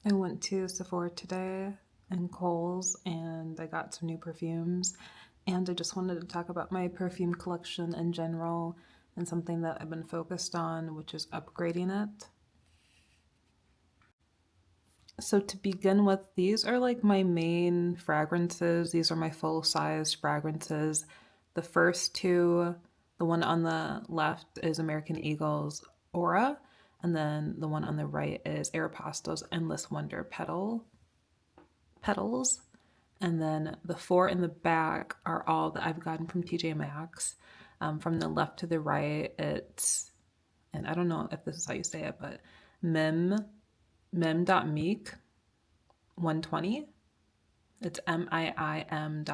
I went to Sephora today and Kohl's and I got some new perfumes. And I just wanted to talk about my perfume collection in general and something that I've been focused on, which is upgrading it. So, to begin with, these are like my main fragrances. These are my full size fragrances. The first two, the one on the left is American Eagle's Aura, and then the one on the right is Aeropostale's Endless Wonder petals. And then the four in the back are all that I've gotten from TJ Maxx. From the left to the right, it's, and I don't know if this is how you say it, but Mem, Mem.Meek 120. It's MIIM.MIIC,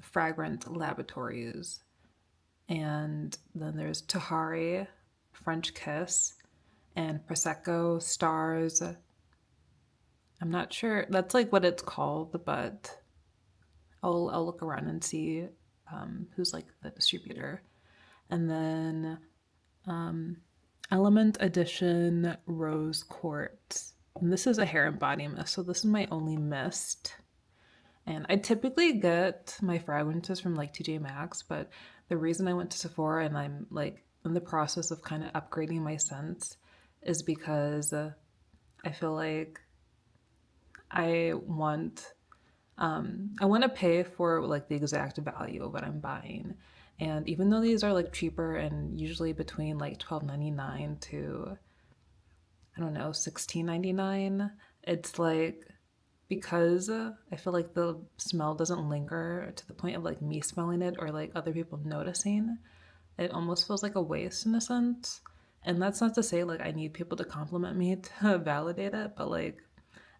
Fragrant Laboratories. And then there's Tahari, French Kiss, and Prosecco Stars. I'm not sure. That's like what it's called, but I'll look around and see who's like the distributor. And then Element Edition Rose Quartz. And this is a hair and body mist, so this is my only mist. And I typically get my fragrances from like TJ Maxx, but the reason I went to Sephora and I'm like in the process of kind of upgrading my scents is because I feel like I want I want to pay for like the exact value of what I'm buying. And even though these are like cheaper and usually between like $12.99 to I don't know, $16.99, it's like because I feel like the smell doesn't linger to the point of like me smelling it or like other people noticing. It almost feels like a waste in a sense. And that's not to say like I need people to compliment me to validate it, but like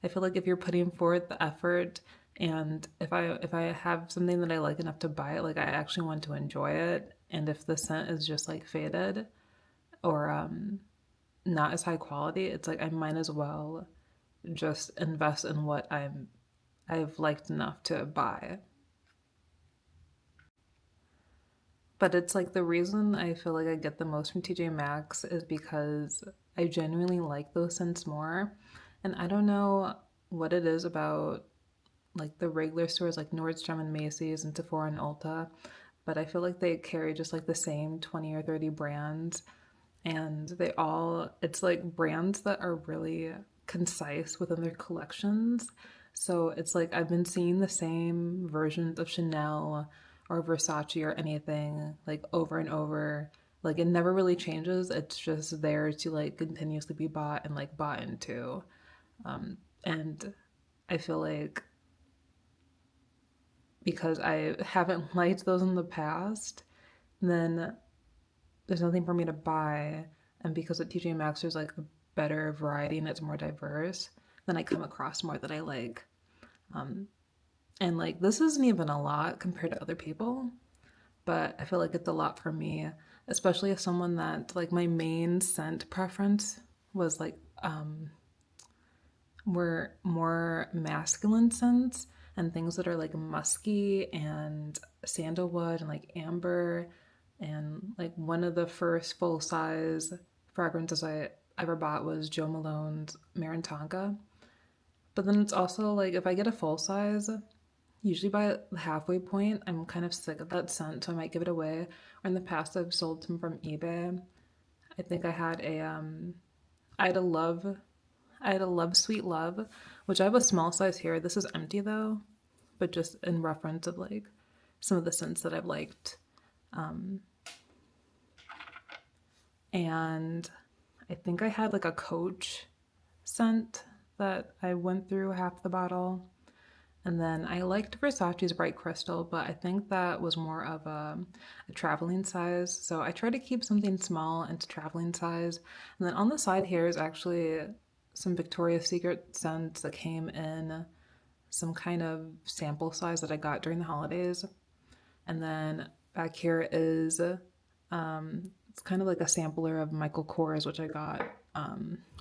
I feel like if you're putting forth the effort and if I have something that I like enough to buy it, like I actually want to enjoy it. And if the scent is just like faded or not as high quality, it's like I might as well just invest in what I've liked enough to buy. But it's like the reason I feel like I get the most from TJ Maxx is because I genuinely like those scents more. And I don't know what it is about like the regular stores like Nordstrom and Macy's and Sephora and Ulta, but I feel like they carry just like the same 20 or 30 brands and they all it's like brands that are really concise within their collections. So it's like I've been seeing the same versions of Chanel or Versace or anything like over and over. Like it never really changes. It's just there to like continuously be bought and like bought into. And I feel like because I haven't liked those in the past, then there's nothing for me to buy. And because at TJ Maxx there's like a better variety and it's more diverse, then I come across more that I like. And like this isn't even a lot compared to other people, but I feel like it's a lot for me, especially as someone that like my main scent preference was like were more masculine scents and things that are like musky and sandalwood and like amber and like one of the first full size fragrances I ever bought was Joe Malone's Marantonka. But then it's also like if I get a full size, usually by the halfway point, I'm kind of sick of that scent, so I might give it away. Or in the past, I've sold some from eBay. I think I had a love, I had a love sweet love, which I have a small size here. This is empty though, but just in reference of like some of the scents that I've liked. And I think I had like a Coach scent that I went through half the bottle. And then I liked Versace's Bright Crystal, but I think that was more of a traveling size. So I try to keep something small into traveling size. And then on the side here is actually some Victoria's Secret scents that came in some kind of sample size that I got during the holidays. And then back here is it's kind of like a sampler of Michael Kors, which I got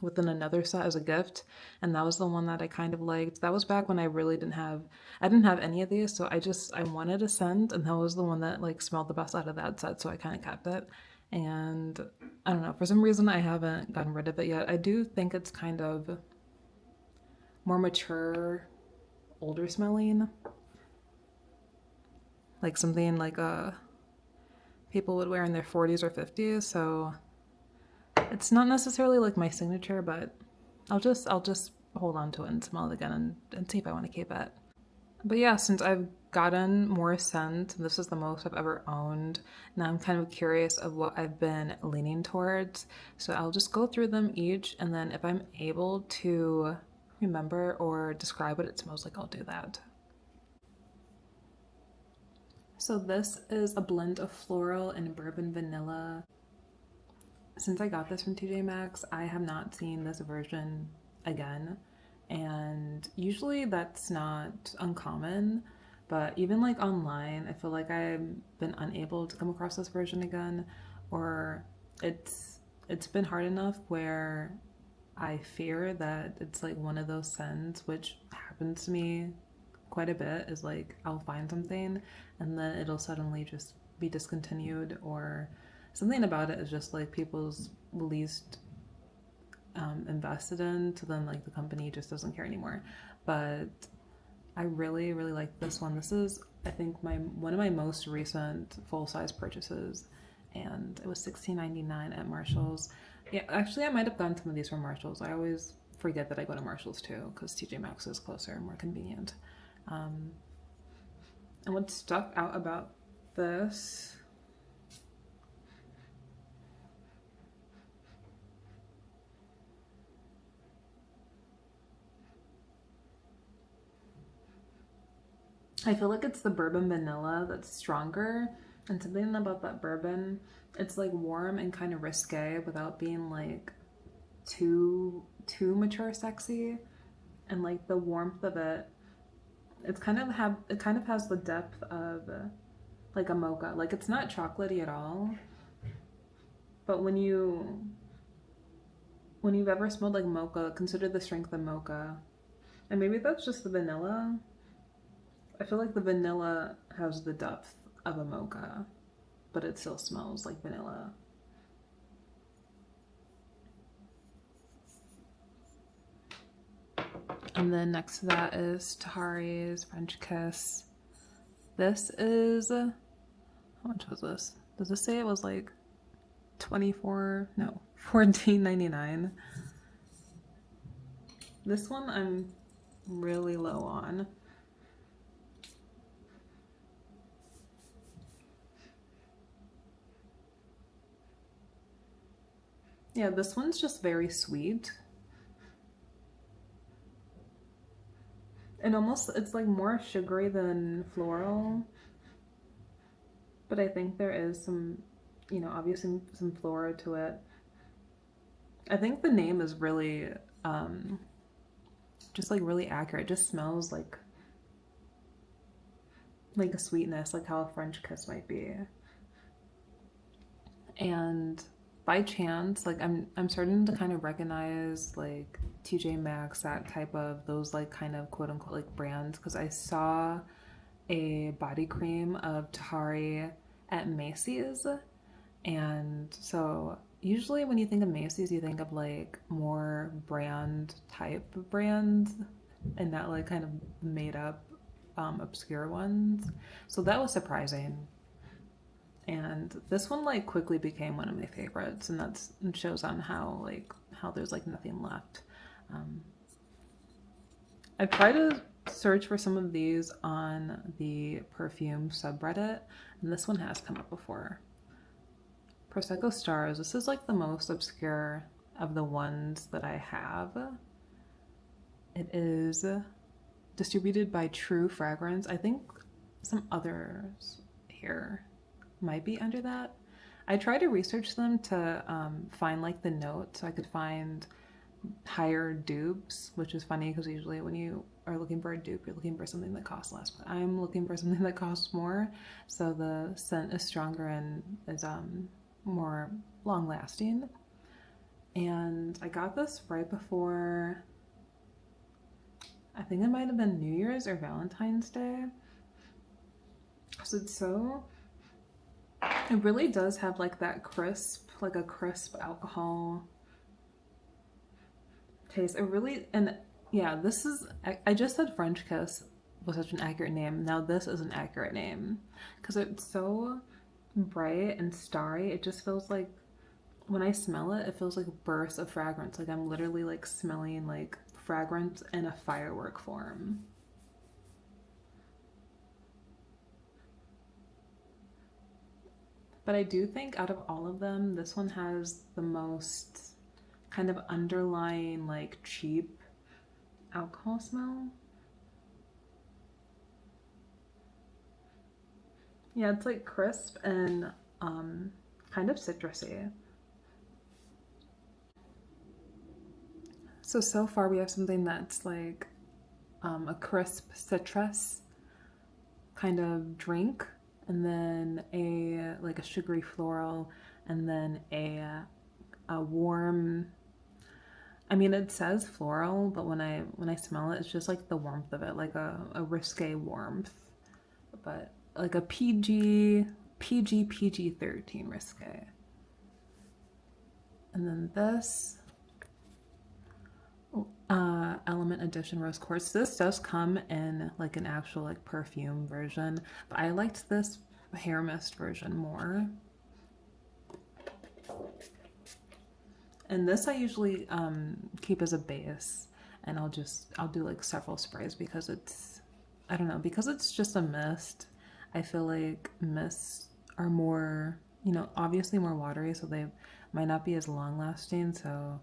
within another set as a gift, and that was the one that I kind of liked. That was back when I didn't have any of these, so I wanted a scent, and that was the one that like smelled the best out of that set, so I kind of kept it. And I don't know, for some reason I haven't gotten rid of it yet. I do think it's kind of more mature, older smelling, like something like people would wear in their 40s or 50s. So it's not necessarily like my signature, but I'll just hold on to it and smell it again and see if I want to keep it. But yeah, since I've gotten more scent, this is the most I've ever owned. Now I'm kind of curious of what I've been leaning towards. So I'll just go through them each, and then if I'm able to remember or describe what it smells like, I'll do that. So this is a blend of floral and bourbon vanilla. Since I got this from TJ Maxx, I have not seen this version again. And usually that's not uncommon, but even like online, I feel like I've been unable to come across this version again, or it's been hard enough where I fear that it's like one of those scents, which happens to me quite a bit, is like I'll find something and then it'll suddenly just be discontinued, or something about it is just like people's least invested in, so then like the company just doesn't care anymore. But I really really like this one. This is, I think, my one of my most recent full-size purchases, and it was $16.99 at Marshall's. Yeah, actually I might have gotten some of these from Marshall's. I always forget that I go to Marshall's too, because TJ Maxx is closer and more convenient. um, and what stuck out about this, I feel like it's the bourbon vanilla that's stronger, and something about that bourbon, it's like warm and kind of risque without being like too mature sexy, and like the warmth of it, it kind of has the depth of like a mocha. Like it's not chocolatey at all, but when you've ever smelled like mocha, consider the strength of mocha. And maybe that's just the vanilla. I feel like the vanilla has the depth of a mocha, but it still smells like vanilla. And then next to that is Tahari's French Kiss. This is, how much was this? Does this say it was like 24? No, 14.99. This one I'm really low on. Yeah, this one's just very sweet. And almost, it's like more sugary than floral. But I think there is some, obviously some flora to it. I think the name is really, just like really accurate. It just smells like a sweetness, like how a French kiss might be. And by chance, like I'm starting to kind of recognize like TJ Maxx, that type of those like kind of quote unquote like brands, because I saw a body cream of Tahari at Macy's. And so usually when you think of Macy's, you think of like more brand type brands and not like kind of made up obscure ones. So that was surprising. And this one like quickly became one of my favorites, and that's it shows on how there's like nothing left. Um, I've tried to search for some of these on the perfume subreddit, and this one has come up before. Prosecco Stars. This is like the most obscure of the ones that I have. It is distributed by True Fragrance. I think some others here might be under that. I tried to research them to find like the notes so I could find higher dupes, which is funny because usually when you are looking for a dupe, you're looking for something that costs less. But I'm looking for something that costs more, so the scent is stronger and is more long lasting. And I got this right before, I think it might have been New Year's or Valentine's Day. So it's so It really does have like that crisp, like a crisp alcohol taste. It really, and yeah, this is, I just said French Kiss was such an accurate name. Now this is an accurate name because it's so bright and starry. It just feels like, when I smell it, it feels like bursts of fragrance. Like I'm literally like smelling like fragrance in a firework form. But I do think out of all of them, this one has the most kind of underlying like cheap alcohol smell. Yeah, it's like crisp and kind of citrusy. So far we have something that's like a crisp citrus kind of drink, and then a like a sugary floral, and then a warm. I mean, it says floral, but when I smell it, it's just like the warmth of it, like a risque warmth, but like a PG 13 risque. And then this Element Edition Rose Quartz. This does come in like an actual like perfume version, but I liked this hair mist version more. And this I usually keep as a base, and I'll do like several sprays because it's, I don't know, because it's just a mist. I feel like mists are more, you know, obviously more watery, so they might not be as long lasting. So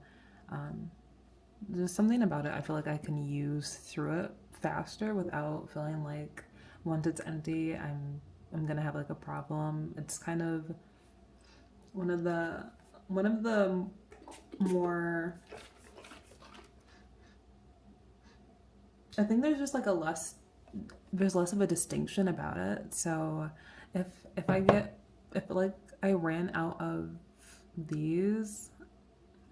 there's something about it I feel like I can use through it faster without feeling like once it's empty, I'm gonna have like a problem. It's kind of one of the more, I think there's just like there's less of a distinction about it. So if if like I ran out of these,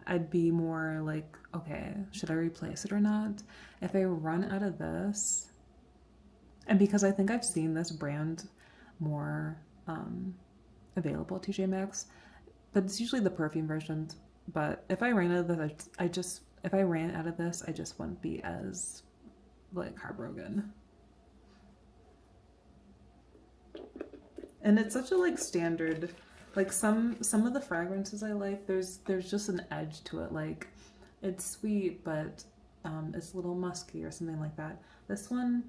I'd be more like, okay, should I replace it or not? If I run out of this, and because I think I've seen this brand more available at TJ Maxx, but it's usually the perfume versions. But if I ran out of this, if I ran out of this, I just wouldn't be as like heartbroken. And it's such a like standard, like some of the fragrances I like, there's just an edge to it. Like it's sweet, but it's a little musky or something like that. This one,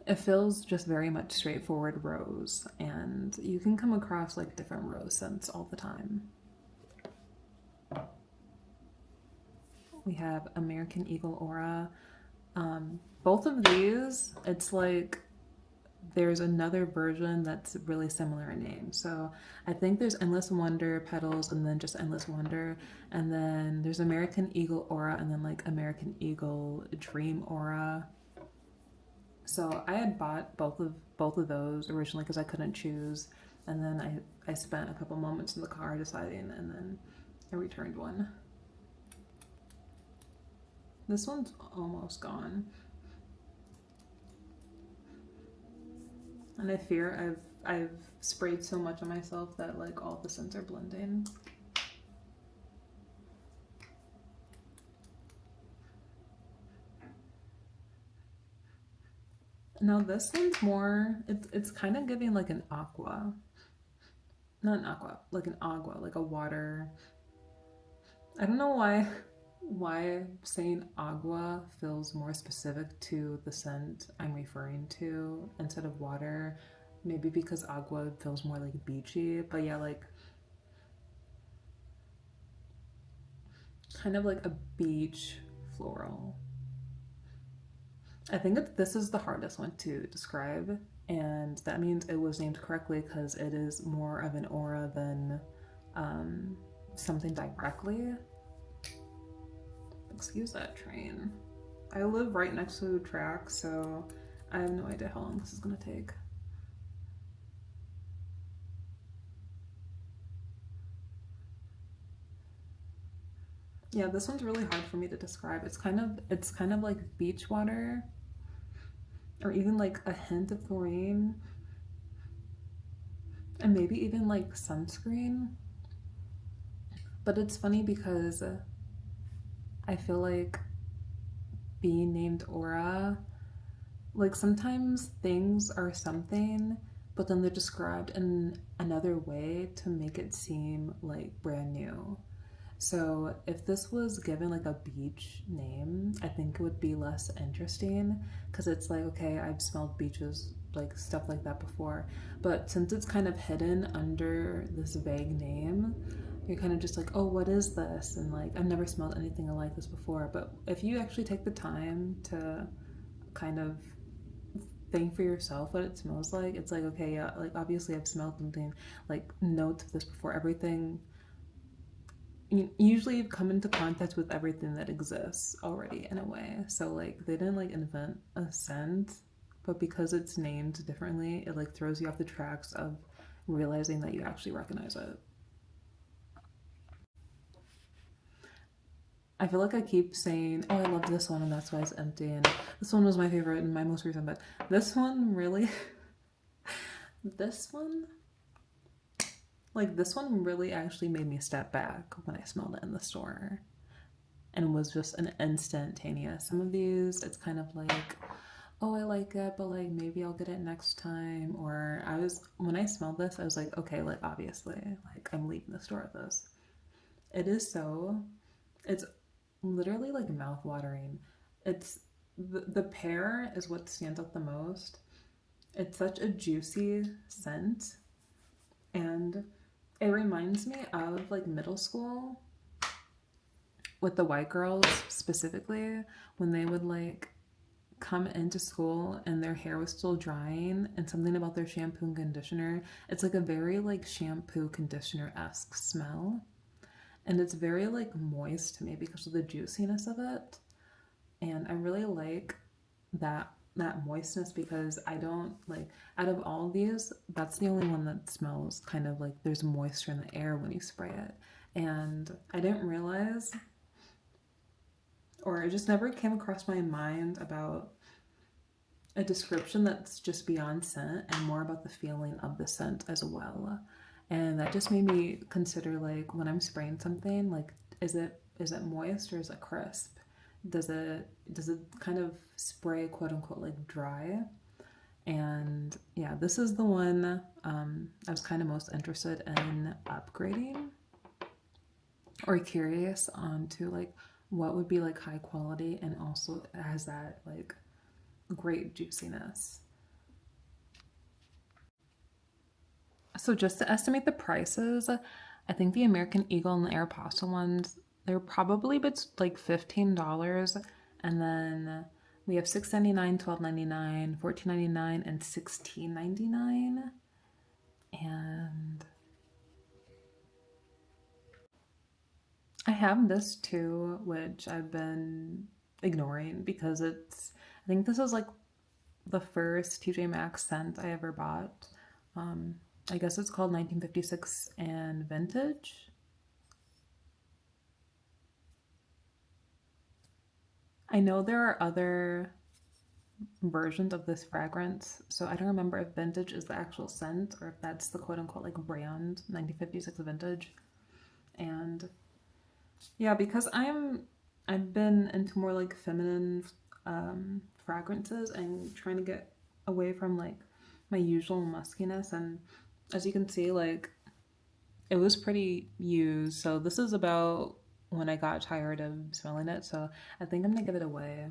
it feels just very much straightforward rose, and you can come across like different rose scents all the time. We have American Eagle Aura. Both of these, it's like there's another version that's really similar in name. So I think there's Endless Wonder Petals, and then just Endless Wonder, and then there's American Eagle Aura, and then like American Eagle Dream Aura. So I had bought both of those originally because I couldn't choose, and then I spent a couple moments in the car deciding, and then I returned one. This one's almost gone. And I fear I've sprayed so much on myself that like all the scents are blending. Now this one's more, it's kind of giving like an aqua. Not an aqua, like an agua, like a water. I don't know why saying agua feels more specific to the scent I'm referring to instead of water. Maybe because agua feels more like beachy, but yeah, like kind of like a beach floral. I think this is the hardest one to describe, and that means it was named correctly because it is more of an aura than something directly. Excuse that train. I live right next to the track, so I have no idea how long this is gonna take. Yeah, this one's really hard for me to describe. It's kind of like beach water, or even like a hint of chlorine. and maybe even like sunscreen. But it's funny because I feel like being named Aura, like sometimes things are something, but then they're described in another way to make it seem like brand new. So if this was given like a beach name, I think it would be less interesting because it's like, okay, I've smelled beaches, like stuff like that before. But since it's kind of hidden under this vague name, you're kind of just like, oh, what is this? And like, I've never smelled anything like this before. But if you actually take the time to kind of think for yourself what it smells like, it's like, okay, yeah, like obviously I've smelled something, like notes of this before. Everything, usually you've come into contact with everything that exists already in a way. So like they didn't like invent a scent, but because it's named differently, it like throws you off the tracks of realizing that you actually recognize it. I feel like I keep saying, "Oh, I love this one," and that's why it's empty. And this one was my favorite and my most recent, but this one really, this one, like this one really actually made me step back when I smelled it in the store, and was just an instantaneous. Some of these, it's kind of like, oh, I like it, but like maybe I'll get it next time. Or when I smelled this, I was like, okay, like obviously, like I'm leaving the store with this. It is so, it's literally like mouth watering. It's the pear is what stands out the most. It's such a juicy scent, and it reminds me of like middle school with the white girls specifically when they would like come into school and their hair was still drying and something about their shampoo and conditioner. It's like a very like shampoo conditioner-esque smell. And it's very like moist to me because of the juiciness of it. And I really like that moistness because I don't like out of all of these, that's the only one that smells kind of like there's moisture in the air when you spray it. And I didn't realize, or it just never came across my mind about a description that's just beyond scent and more about the feeling of the scent as well. And that just made me consider like when I'm spraying something, like is it moist or is it crisp? Does it kind of spray quote unquote like dry? And yeah, this is the one I was kind of most interested in upgrading or curious on to like what would be like high quality and also has that like great juiciness. So just to estimate the prices, I think the American Eagle and the Aeropostale ones, they're probably like $15. And then we have $6.99, $12.99, $14.99, and $16.99. And I have this too, which I've been ignoring because I think this is like the first TJ Maxx scent I ever bought. Um, I guess it's called 1956 and Vintage. I know there are other versions of this fragrance, so I don't remember if Vintage is the actual scent or if that's the quote unquote like brand 1956 Vintage. And yeah, because I've been into more like feminine fragrances and trying to get away from like my usual muskiness, and as you can see, like it was pretty used. So this is about when I got tired of smelling it. So I think I'm gonna give it away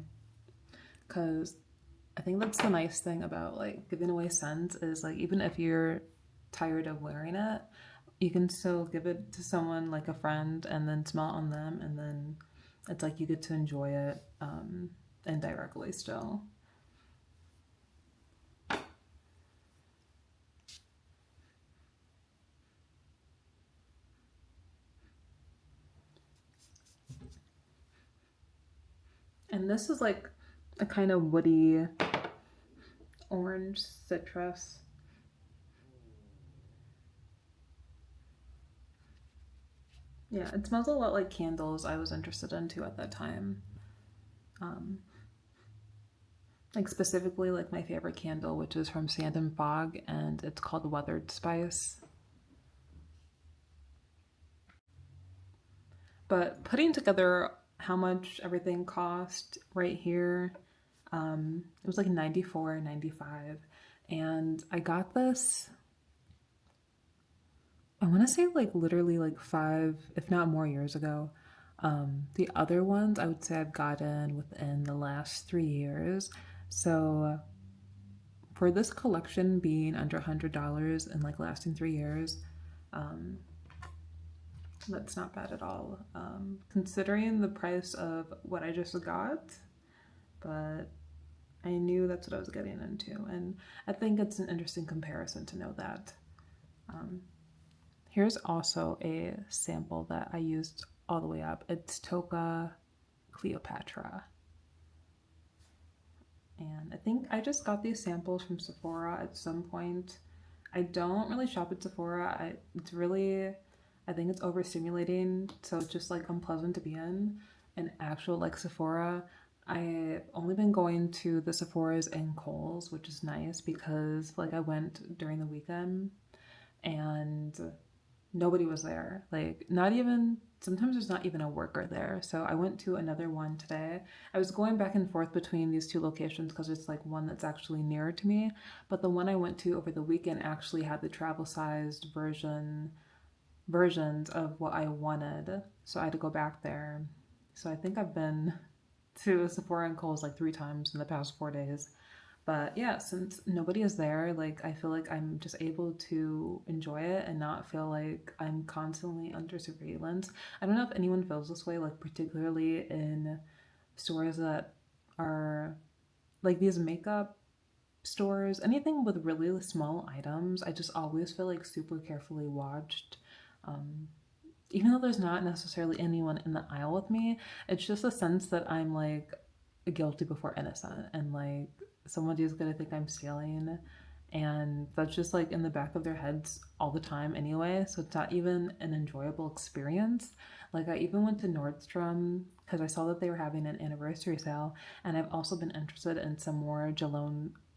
because I think that's the nice thing about like giving away scents is like even if you're tired of wearing it, you can still give it to someone like a friend and then smell it on them, and then it's like you get to enjoy it indirectly still. And this is like a kind of woody orange citrus. Yeah, it smells a lot like candles I was interested in too at that time. Um, Like specifically like my favorite candle, which is from Sand and Fog, and it's called Weathered Spice. But putting together how much everything cost right here, it was like 94.95, and I got this, I want to say like literally like 5 if not more years ago. The other ones I would say I've gotten within the last 3 years. So for this collection being under $100 and like lasting 3 years, um, that's not bad at all, considering the price of what I just got. But I knew that's what I was getting into, and I think it's an interesting comparison to know that. Um, Here's also a sample that I used all the way up. It's Toka Cleopatra. And I think I just got these samples from Sephora at some point. I don't really shop at Sephora. It's really, I think it's overstimulating, so it's just like unpleasant to be in. An actual like Sephora, I've only been going to the Sephoras and Kohl's, which is nice because like I went during the weekend and nobody was there. Like, not even, sometimes there's not even a worker there. So I went to another one today. I was going back and forth between these two locations because it's like one that's actually nearer to me. But the one I went to over the weekend actually had the travel sized versions of what I wanted. So I had to go back there. So I think I've been to Sephora and Kohl's like 3 times in the past 4 days. But yeah, since nobody is there, like I feel like I'm just able to enjoy it and not feel like I'm constantly under surveillance. I don't know if anyone feels this way, like particularly in stores that are like these makeup stores, anything with really small items. I just always feel like super carefully watched. Um, Even though there's not necessarily anyone in the aisle with me, it's just a sense that I'm like guilty before innocent, and like somebody's gonna think I'm stealing, and that's just like in the back of their heads all the time anyway, so it's not even an enjoyable experience. Like I even went to Nordstrom because I saw that they were having an anniversary sale, and I've also been interested in some more Joe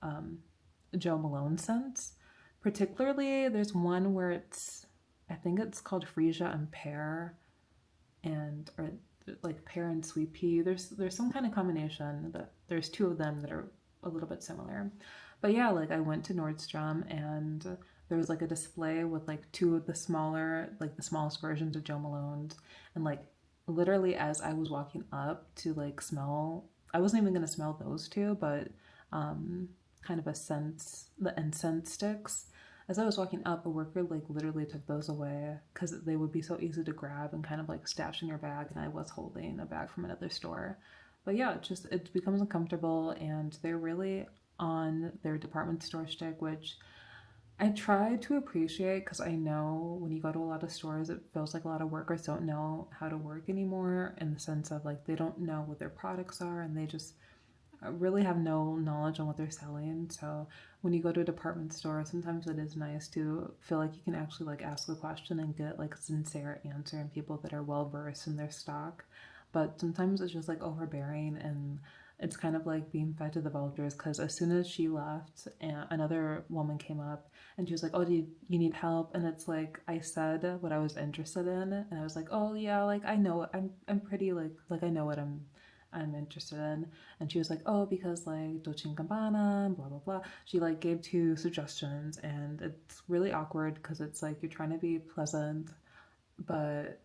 Malone scents. Particularly, there's one where it's, I think it's called Freesia and Pear, and or like pear and sweet pea. There's some kind of combination that there's two of them that are a little bit similar. But yeah, like I went to Nordstrom and there was like a display with like two of the smaller, like the smallest versions of Joe Malone's, and like literally as I was walking up to like smell, I wasn't even gonna smell those two, but kind of a sense, the incense sticks. As I was walking up, a worker like literally took those away because they would be so easy to grab and kind of like stash in your bag. And I was holding a bag from another store. But yeah, it becomes uncomfortable, and they're really on their department store stick, which I try to appreciate because I know when you go to a lot of stores, it feels like a lot of workers don't know how to work anymore, in the sense of like they don't know what their products are and they just really have no knowledge on what they're selling. So when you go to a department store, sometimes it is nice to feel like you can actually like ask a question and get like a sincere answer, and people that are well versed in their stock. But sometimes it's just like overbearing, and it's kind of like being fed to the vultures, because as soon as she left, another woman came up and she was like, "Oh, you need help?" And it's like I said what I was interested in, and I was like, "Oh yeah, like I know I'm pretty like I know what I'm interested in." And she was like, "Oh, because like Dolce & Gabbana, blah blah blah." She like gave two suggestions, and it's really awkward because it's like you're trying to be pleasant, but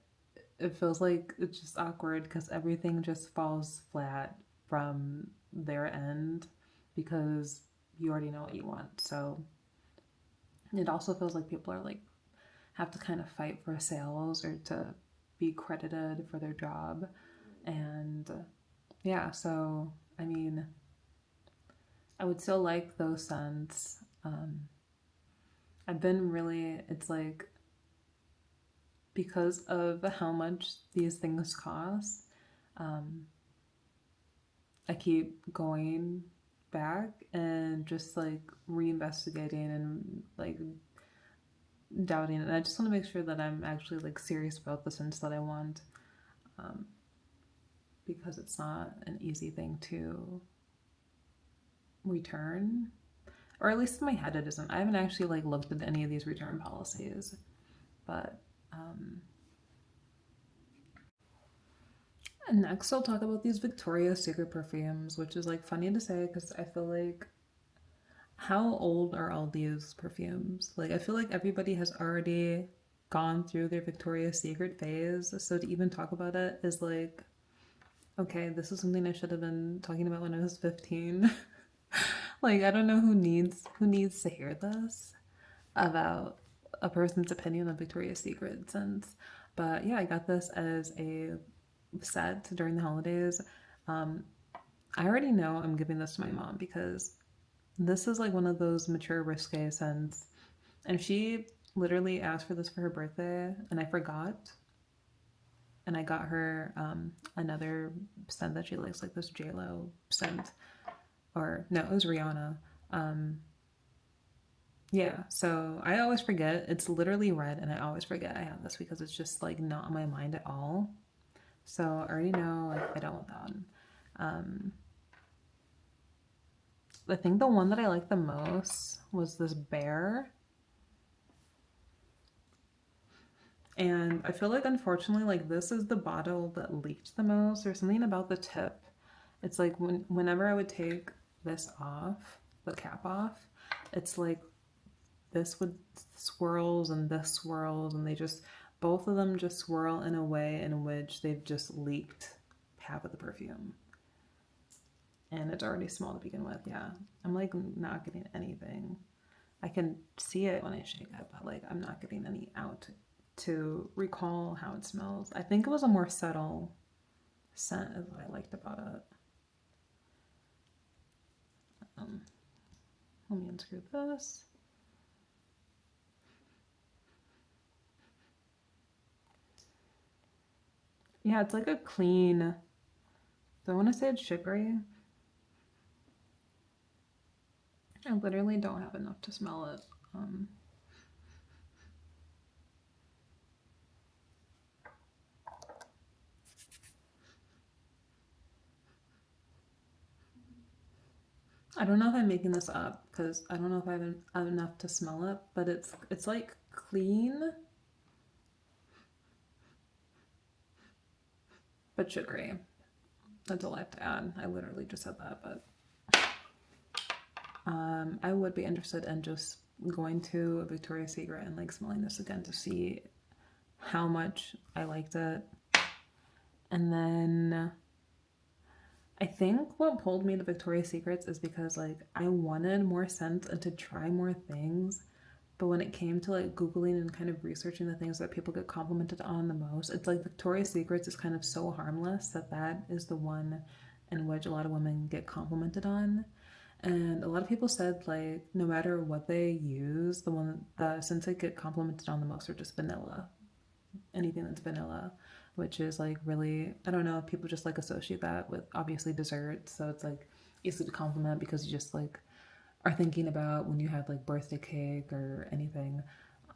it feels like it's just awkward because everything just falls flat from their end because you already know what you want. So it also feels like people are like have to kind of fight for sales or to be credited for their job. And yeah, so I mean, I would still like those scents. I've been really, it's like because of how much these things cost, um, I keep going back and just like reinvestigating and like doubting. And I just want to make sure that I'm actually like serious about the scents that I want, um, because it's not an easy thing to return, or at least in my head it isn't. I haven't actually like looked at any of these return policies, but and next I'll talk about these Victoria's Secret perfumes, which is like funny to say because I feel like how old are all these perfumes? Like I feel like everybody has already gone through their Victoria's Secret phase, so to even talk about it is like, okay, this is something I should have been talking about when I was 15. Like I don't know who needs to hear this about a person's opinion of Victoria's Secret since. But yeah, I got this as a set during the holidays. I already know I'm giving this to my mom because this is like one of those mature risque scents. And she literally asked for this for her birthday and I forgot. And I got her another scent that she likes, like this JLo scent. Or no, it was Rihanna. Um, yeah, so I always forget. It's literally red, and I always forget I have this because it's just like not on my mind at all. So I already know like I don't want that one. Um, I think the one that I liked the most was this bear. And I feel like unfortunately like this is the bottle that leaked the most. There's something about the tip. It's like whenever I would take this off, the cap off, it's like this would swirls and this swirls and they just both of them just swirl in a way in which they've just leaked half of the perfume. And it's already small to begin with. Yeah. I'm like not getting anything. I can see it when I shake it, but like I'm not getting any out to recall how it smells. I think it was a more subtle scent is what I liked about it. Let me unscrew this. Yeah, it's like a clean, do I want to say it's sugary? I literally don't have enough to smell it. I don't know if I'm making this up because I don't know if I have enough to smell it, but it's like clean but sugary. That's all I have to add. I literally just said that, but I would be interested in just going to a Victoria's Secret and like smelling this again to see how much I liked it. And then I think what pulled me to Victoria's Secrets is because like I wanted more scents and to try more things. But when it came to like Googling and kind of researching the things that people get complimented on the most, it's like Victoria's Secrets is kind of so harmless that that is the one in which a lot of women get complimented on. And a lot of people said like no matter what they use, the scents they get complimented on the most are just vanilla. Anything that's vanilla, which is like really, I don't know, people just like associate that with obviously dessert. So it's like easy to compliment because you just like are thinking about when you had like birthday cake or anything.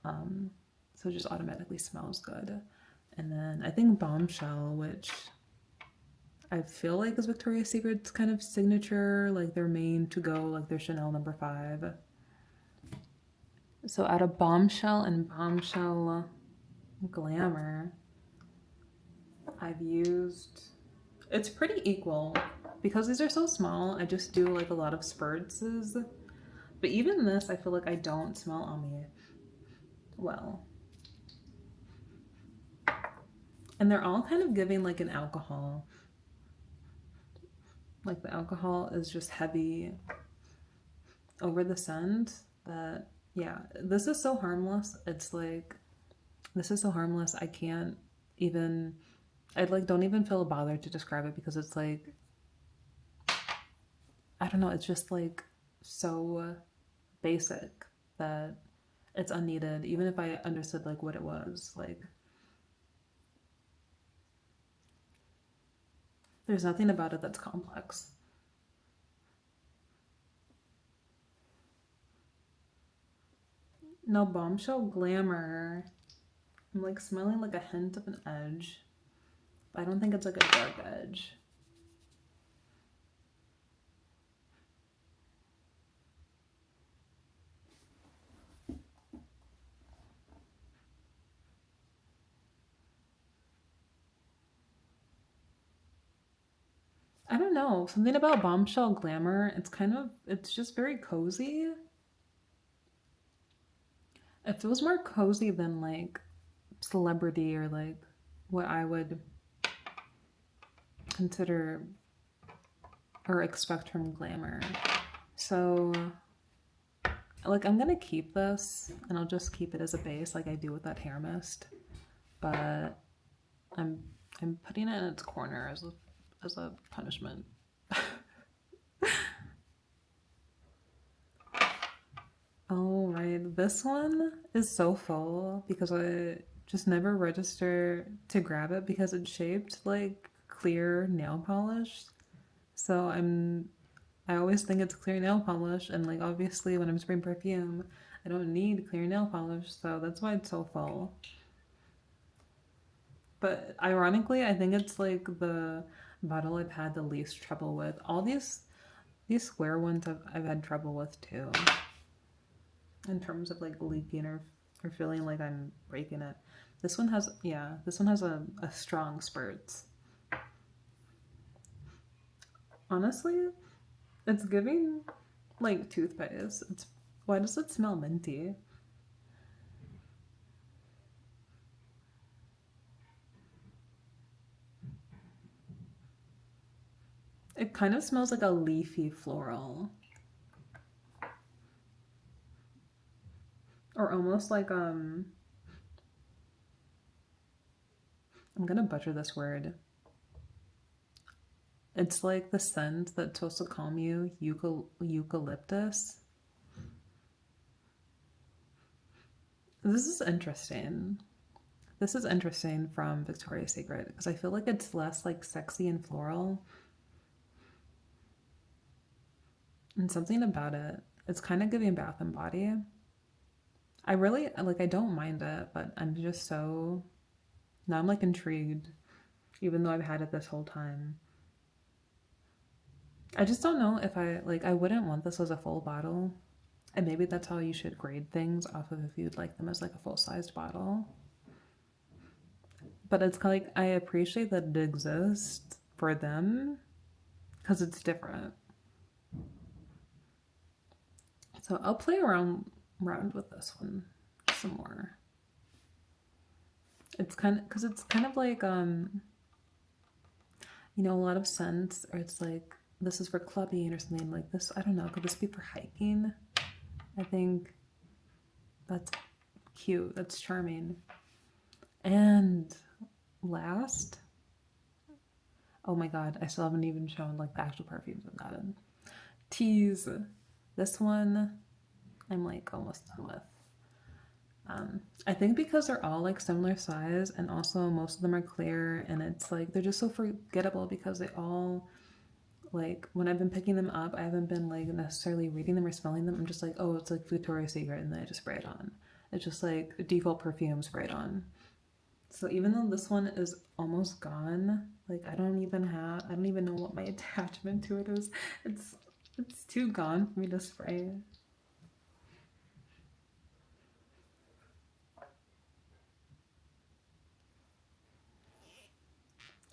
So it just automatically smells good. And then I think Bombshell, which I feel like is Victoria's Secret's kind of signature, like their main to go, like their Chanel No. 5. So out of Bombshell and Bombshell Glamour, I've used, it's pretty equal because these are so small. I just do like a lot of spurts. But even this, I feel like I don't smell on me well. And they're all kind of giving like an alcohol. Like the alcohol is just heavy over the scent that, yeah, this is so harmless. It's like, this is so harmless. I can't even, I like don't even feel bothered to describe it because it's like, I don't know, it's just like so basic that it's unneeded, even if I understood like what it was. Like there's nothing about it that's complex. No, Bombshell Glamour. I'm like smelling like a hint of an edge. But I don't think it's like a dark edge. I don't know, something about Bombshell Glamour. It's just very cozy. It feels more cozy than like celebrity or like what I would consider or expect from glamour. So, like, I'm gonna keep this and I'll just keep it as a base like I do with that hair mist. But I'm I'm putting it in its corner as a punishment. Oh, right. This one is so full because I just never register to grab it because it's shaped like clear nail polish. So I always think it's clear nail polish, and like obviously when I'm spraying perfume, I don't need clear nail polish, so that's why it's so full. But ironically, I think it's like the bottle I've had the least trouble with. All these square ones I've had trouble with too, in terms of like leaking or feeling like I'm breaking it. This one has a strong spurts. Honestly, it's giving like toothpaste. It's why does it smell minty? It kind of smells like a leafy floral. Or almost like I'm gonna butcher this word. It's like the scent that's supposed to calm you, eucalyptus. This is interesting. This is interesting from Victoria's Secret because I feel like it's less like sexy and floral and something about it. It's kind of giving Bath and Body. I really like I don't mind it, but I'm just so now I'm like intrigued even though I've had it this whole time. I just don't know if I wouldn't want this as a full bottle. And maybe that's how you should grade things off of if you'd like them as like a full-sized bottle. But it's kind of like I appreciate that it exists for them because it's different. So I'll play around with this one some more. It's kind of like a lot of scents, or it's like this is for clubbing or something like this. I don't know. Could this be for hiking? I think that's cute. That's charming. And last, oh my god, I still haven't even shown like the actual perfumes I've gotten. Tease. This one, I'm like almost done with. I think because they're all like similar size and also most of them are clear and it's like they're just so forgettable because they all like when I've been picking them up, I haven't been like necessarily reading them or smelling them. I'm just like, oh, it's like Victoria's Secret, and then I just spray it on. It's just like a default perfume sprayed on. So even though this one is almost gone, like I don't even know what my attachment to it is. It's it's too gone for me to spray.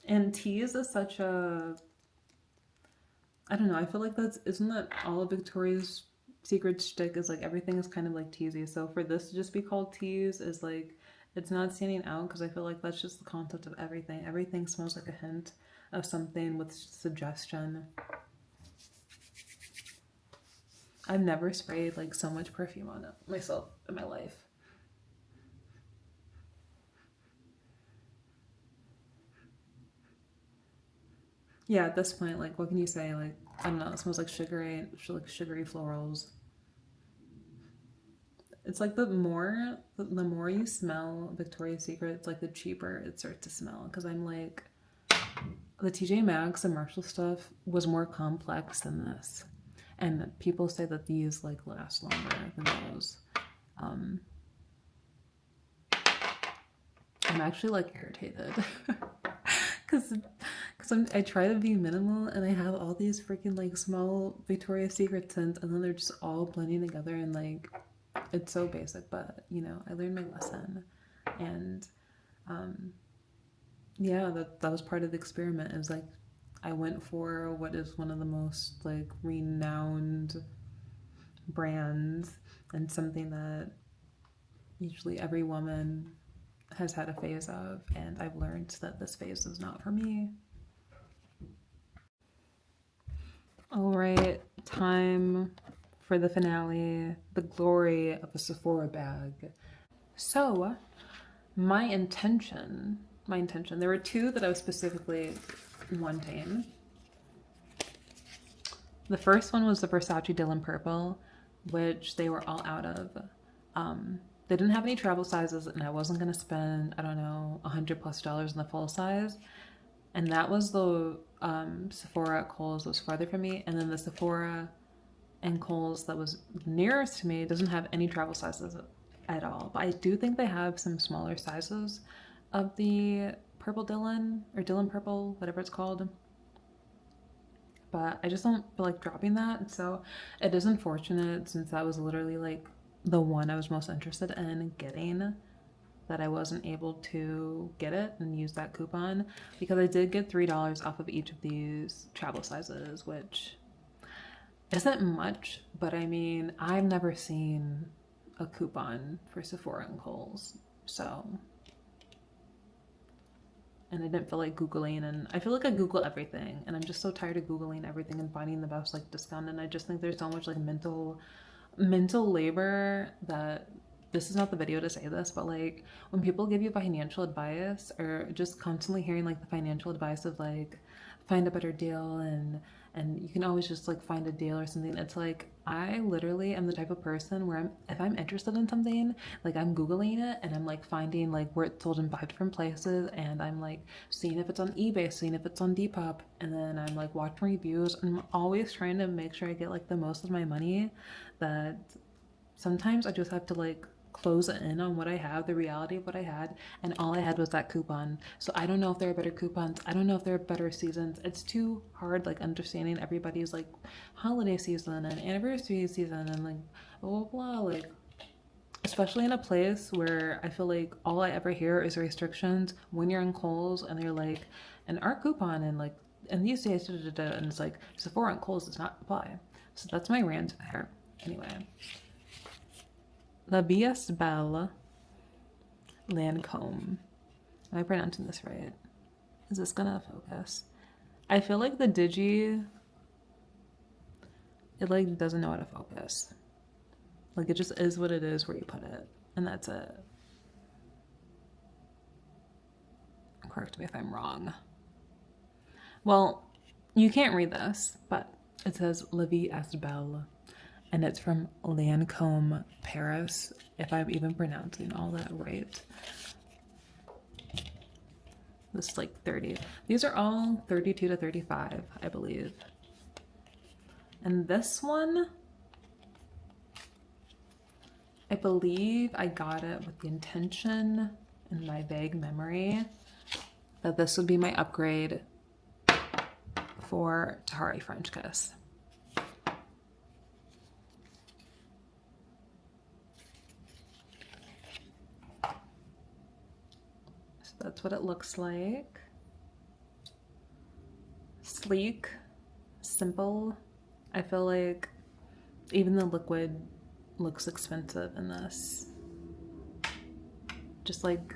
And teas is such a I don't know. I feel like that's isn't that all of Victoria's Secret shtick is like everything is kind of like teasy. So for this to just be called tease is like it's not standing out because I feel like that's just the concept of everything. Everything smells like a hint of something with suggestion. I've never sprayed like so much perfume on it myself in my life. Yeah, at this point, like what can you say? Like I don't know. It smells like sugary florals. It's like the more you smell Victoria's Secret, it's like the cheaper it starts to smell. Because I'm like the TJ Maxx and Marshall stuff was more complex than this, and people say that these like last longer than those. Um, I'm actually like irritated because I try to be minimal and I have all these freaking like small Victoria's Secret scents and then they're just all blending together and like it's so basic, but I learned my lesson and um, yeah, that was part of the experiment. Is like I went for what is one of the most like renowned brands and something that usually every woman has had a phase of, and I've learned that this phase is not for me. All right, time for the finale, the glory of a Sephora bag. So, my intention, there were two that I was specifically wanting. The first one was the Versace Dylan Purple, which they were all out of. They didn't have any travel sizes, and I wasn't gonna spend, I don't know, $100+ in the full size. And that was the Sephora at Kohl's that was farther from me. And then the Sephora and Kohl's that was nearest to me doesn't have any travel sizes at all. But I do think they have some smaller sizes of the Purple Dylan, or Dylan Purple, whatever it's called. But I just don't feel like dropping that. So it is unfortunate, since that was literally like the one I was most interested in getting, that I wasn't able to get it and use that coupon, because I did get $3 off of each of these travel sizes, which isn't much, but I mean, I've never seen a coupon for Sephora and Kohl's, so. And I didn't feel like Googling, and I feel like I Google everything, and I'm just so tired of Googling everything and finding the best like discount, and I just think there's so much like mental labor that, this is not the video to say this, but like when people give you financial advice, or just constantly hearing like the financial advice of like find a better deal, and you can always just like find a deal or something, it's like I literally am the type of person where if I'm interested in something, like I'm Googling it, and I'm like finding like where it's sold in 5 different places, and I'm like seeing if it's on eBay, seeing if it's on Depop, and then I'm like watching reviews, and I'm always trying to make sure I get like the most of my money, that sometimes I just have to like close in on what I have, the reality of what I had, and all I had was that coupon. So I don't know if there are better coupons. I don't know if there are better seasons. It's too hard like understanding everybody's like holiday season and anniversary season and like blah blah blah, like especially in a place where I feel like all I ever hear is restrictions when you're in Kohl's, and they're like, and our coupon, and like, and these days, and it's like Sephora and Kohl's does not apply. So that's my rant there. Anyway. La Bies Belle Lancome. Am I pronouncing this right? Is this gonna focus? I feel like the Digi, it like doesn't know how to focus. Like it just is what it is where you put it, and that's it. Correct me if I'm wrong. Well, you can't read this, but it says La Bies Belle. And it's from Lancome, Paris, if I'm even pronouncing all that right. This is like 30. These are all 32 to 35, I believe. And this one, I believe I got it with the intention, in my vague memory, that this would be my upgrade for Tahari French Kiss. That's what it looks like. Sleek, simple. I feel like even the liquid looks expensive in this. Just like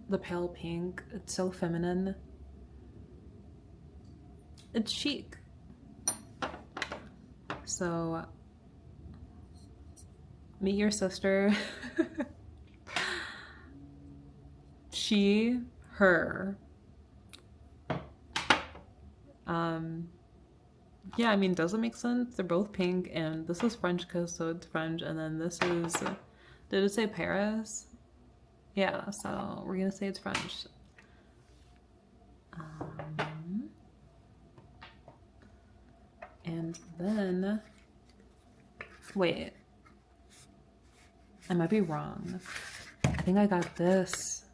the pale pink, it's so feminine. It's chic. So, meet your sister. She, her. Yeah, I mean, does it make sense? They're both pink, and this is French Kiss, so it's French, and then this is, did it say Paris? Yeah, so we're gonna say it's French. And then, wait, I might be wrong. I think I got this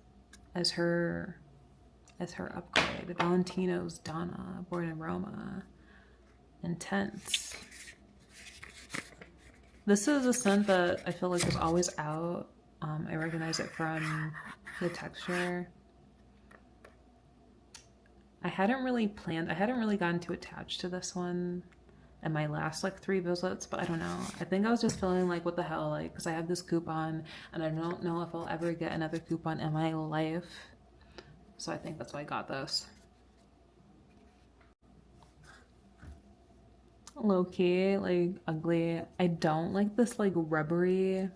as her upgrade. Valentino's Donna, Born in Roma. Intense. This is a scent that I feel like is always out. I recognize it from the texture. I hadn't really planned, I hadn't really gotten too attached to this one in my last like 3 visits, but I don't know. I think I was just feeling like, what the hell, like, because I have this coupon and I don't know if I'll ever get another coupon in my life. So I think that's why I got this. Low key, like ugly. I don't like this like rubbery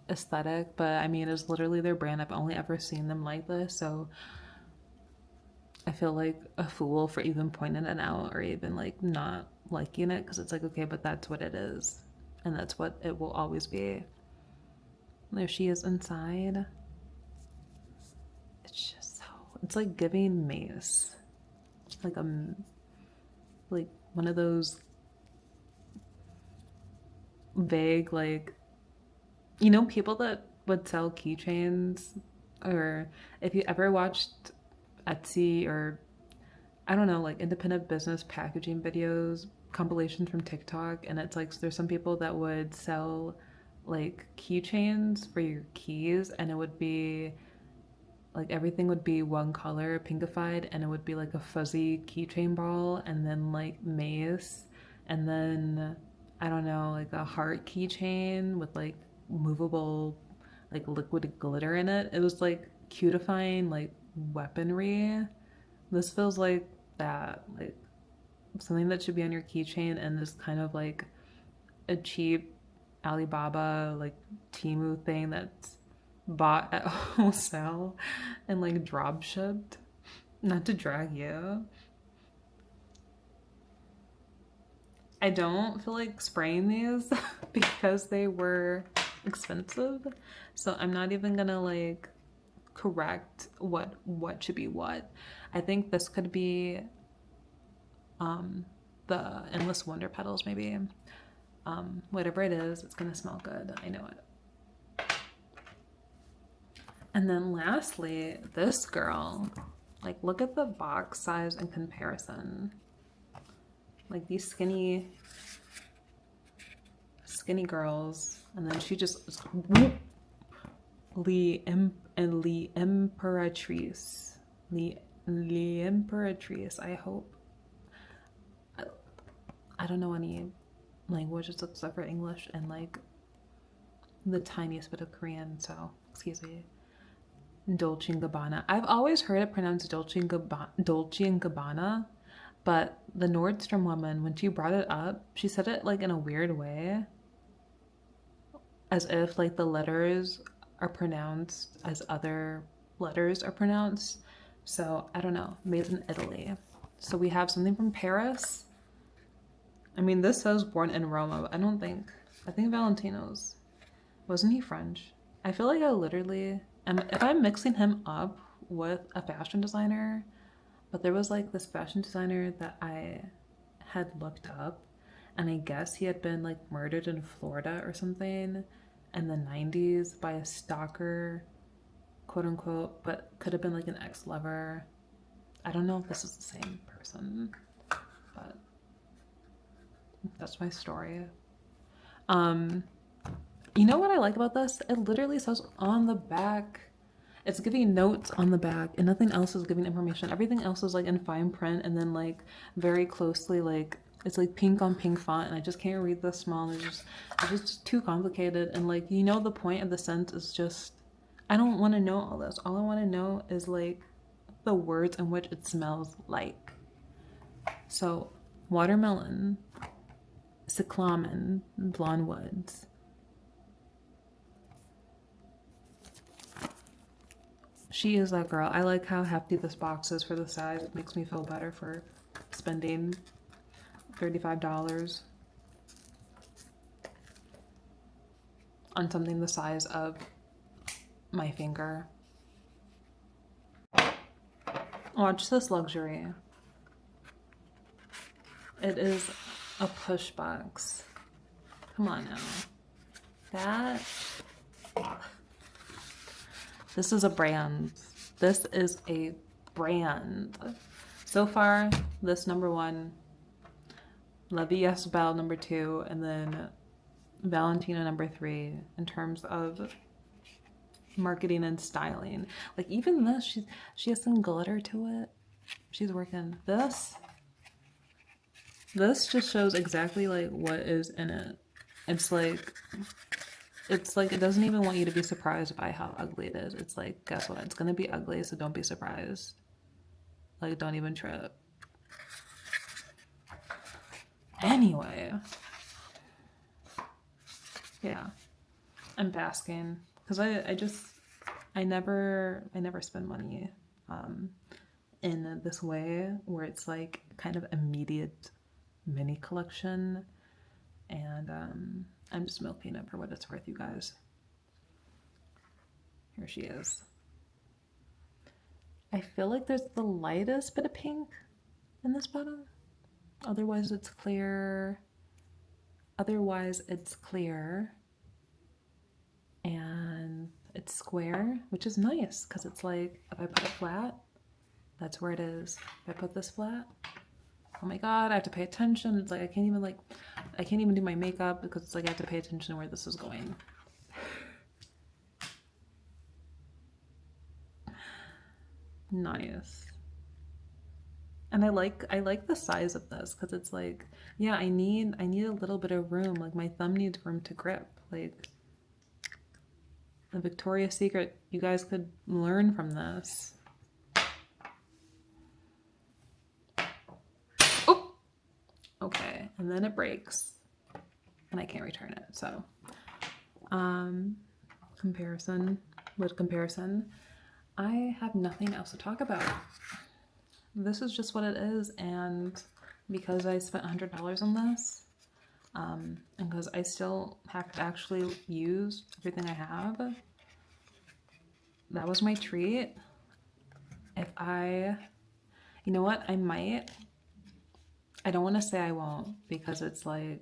aesthetic, but I mean, it's literally their brand. I've only ever seen them like this, so I feel like a fool for even pointing it out or even like not liking it, because it's like, okay, but that's what it is, and that's what it will always be. There she is inside. It's just so, it's like giving Mace, like like one of those vague, like, you know, people that would sell keychains, or if you ever watched Etsy or I don't know, like independent business packaging videos, compilations from TikTok, and it's like there's some people that would sell like keychains for your keys, and it would be like everything would be one color, pinkified, and it would be like a fuzzy keychain ball, and then like Mace, and then I don't know, like a heart keychain with like movable, like liquid glitter in it. It was like cutifying like weaponry. This feels like that, like something that should be on your keychain, and this kind of like a cheap Alibaba like Temu thing that's bought at wholesale and like drop shipped. Not to drag you. I don't feel like spraying these because they were expensive. So I'm not even gonna like correct what should be what. I think this could be the Endless Wonder Petals maybe. Whatever it is, it's gonna smell good. I know it. And then lastly, this girl. Like, look at the box size in comparison. Like these skinny girls, and then she just Lee Imperatrice. Lee Imperatrice. I hope. I don't know any languages except for English and like the tiniest bit of Korean, so excuse me. Dolce & Gabbana. I've always heard it pronounced Dolce & Gabbana, but the Nordstrom woman, when she brought it up, she said it like in a weird way, as if like the letters are pronounced as other letters are pronounced. So I don't know, made in Italy. So we have something from Paris. I mean, this says born in Roma, but I think Valentino's, wasn't he French? I feel like I literally if I'm mixing him up with a fashion designer, but there was like this fashion designer that I had looked up, and I guess he had been like murdered in Florida or something in the 90s by a stalker, quote unquote, but could have been like an ex-lover. I don't know if this is the same person, but that's my story. You know what I like about this? It literally says on the back, it's giving notes on the back, and nothing else is giving information. Everything else is like in fine print, and then like very closely, like it's like pink on pink font, and I just can't read this small. It's just too complicated. And like, you know, the point of the scent is just, I don't want to know all this. All I want to know is like the words in which it smells like. So watermelon, cyclamen, blonde woods. She is that girl. I like how hefty this box is for the size. It makes me feel better for spending $35 on something the size of my finger. Watch this luxury. It is a push box. Come on now. This is a brand. This is a brand. So far, this #1, La Vie est Belle #2, and then Valentino #3 in terms of marketing and styling. Like even this, she has some glitter to it. She's working. This just shows exactly like what is in it. It's like it doesn't even want you to be surprised by how ugly it is. It's like, guess what? It's gonna be ugly, so don't be surprised. Like, don't even trip. Anyway, yeah, I'm basking because I never spend money in this way where it's like kind of immediate mini collection, and I'm just milking it for what it's worth, you guys. Here she is. I feel like there's the lightest bit of pink in this bottle. Otherwise it's clear. Otherwise it's clear. And it's square, which is nice because it's like if I put it flat, that's where it is. If I put this flat, oh my god, I have to pay attention. It's like I can't even do my makeup because it's like I have to pay attention to where this is going. Nice. And I like the size of this because it's like, yeah, I need a little bit of room. Like my thumb needs room to grip. Like the Victoria's Secret, you guys could learn from this. Oh, okay, and then it breaks, and I can't return it. So, comparison with comparison, I have nothing else to talk about. This is just what it is, and because I spent $100 on this, and because I still have to actually use everything I have, that was my treat. You know what, I might, I don't want to say I won't because it's like,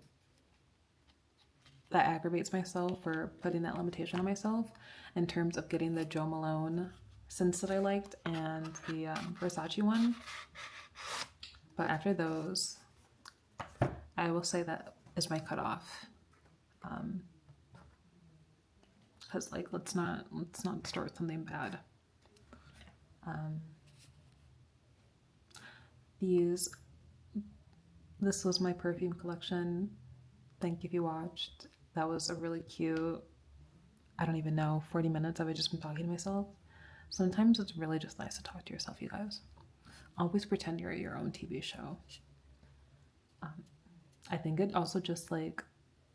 that aggravates myself for putting that limitation on myself in terms of getting the Jo Malone scents that I liked and the Versace one. But after those, I will say that is my cutoff. Because like let's not start something bad. This was my perfume collection. Thank you if you watched. That was a really cute, I don't even know, 40 minutes I've just been talking to myself. Sometimes it's really just nice to talk to yourself, you guys. Always pretend you're at your own TV show. I think it also just like,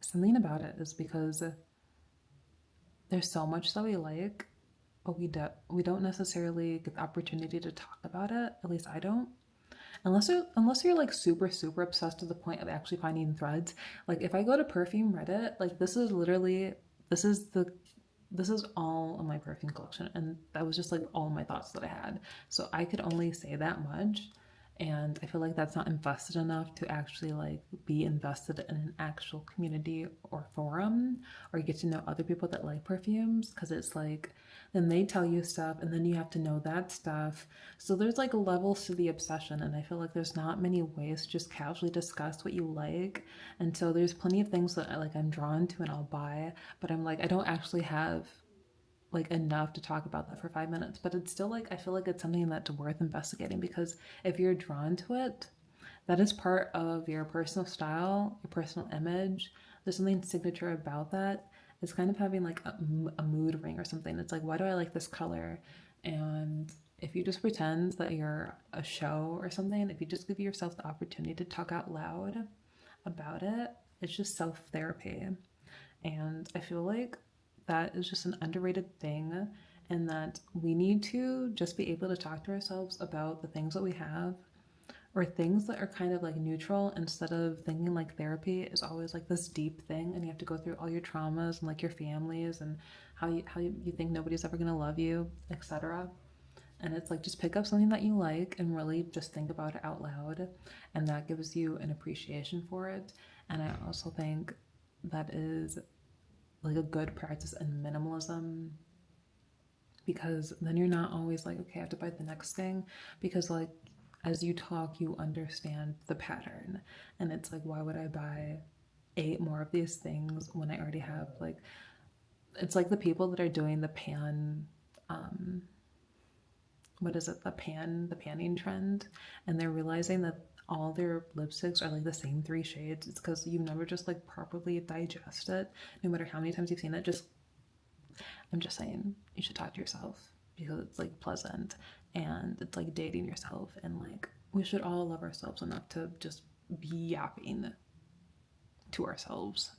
something about it is because there's so much that we like, but we don't necessarily get the opportunity to talk about it. At least I don't. Unless you're like super super obsessed to the point of actually finding threads. Like if I go to perfume Reddit, like this is all of my perfume collection, and that was just like all my thoughts that I had. So I could only say that much, and I feel like that's not invested enough to actually like be invested in an actual community or forum or get to know other people that like perfumes, because it's like then they tell you stuff and then you have to know that stuff. So there's like levels to the obsession, and I feel like there's not many ways to just casually discuss what you like. And so there's plenty of things that I'm drawn to and I'll buy, but I'm like I don't actually have like enough to talk about that for 5 minutes. But it's still like I feel like it's something that's worth investigating, because if you're drawn to it, that is part of your personal style, your personal image. There's something signature about that. It's kind of having like a mood ring or something. It's like, why do I like this color? And if you just pretend that you're a show or something, if you just give yourself the opportunity to talk out loud about it, it's just self therapy. And I feel like that is just an underrated thing, and that we need to just be able to talk to ourselves about the things that we have, or things that are kind of like neutral, instead of thinking like therapy is always like this deep thing and you have to go through all your traumas and like your families and how you think nobody's ever going to love you, etc. And it's like, just pick up something that you like and really just think about it out loud, and that gives you an appreciation for it. And I also think that is like a good practice in minimalism, because then you're not always like, okay, I have to buy the next thing, because like as you talk you understand the pattern, and it's like, why would I buy 8 more of these things when I already have like, it's like the people that are doing the pan what is it, the panning trend, and they're realizing that all their lipsticks are like the same three shades. It's because you've never just like properly digest it, no matter how many times you've seen it. Just I'm just saying you should talk to yourself because it's like pleasant and it's like dating yourself, and like we should all love ourselves enough to just be yapping to ourselves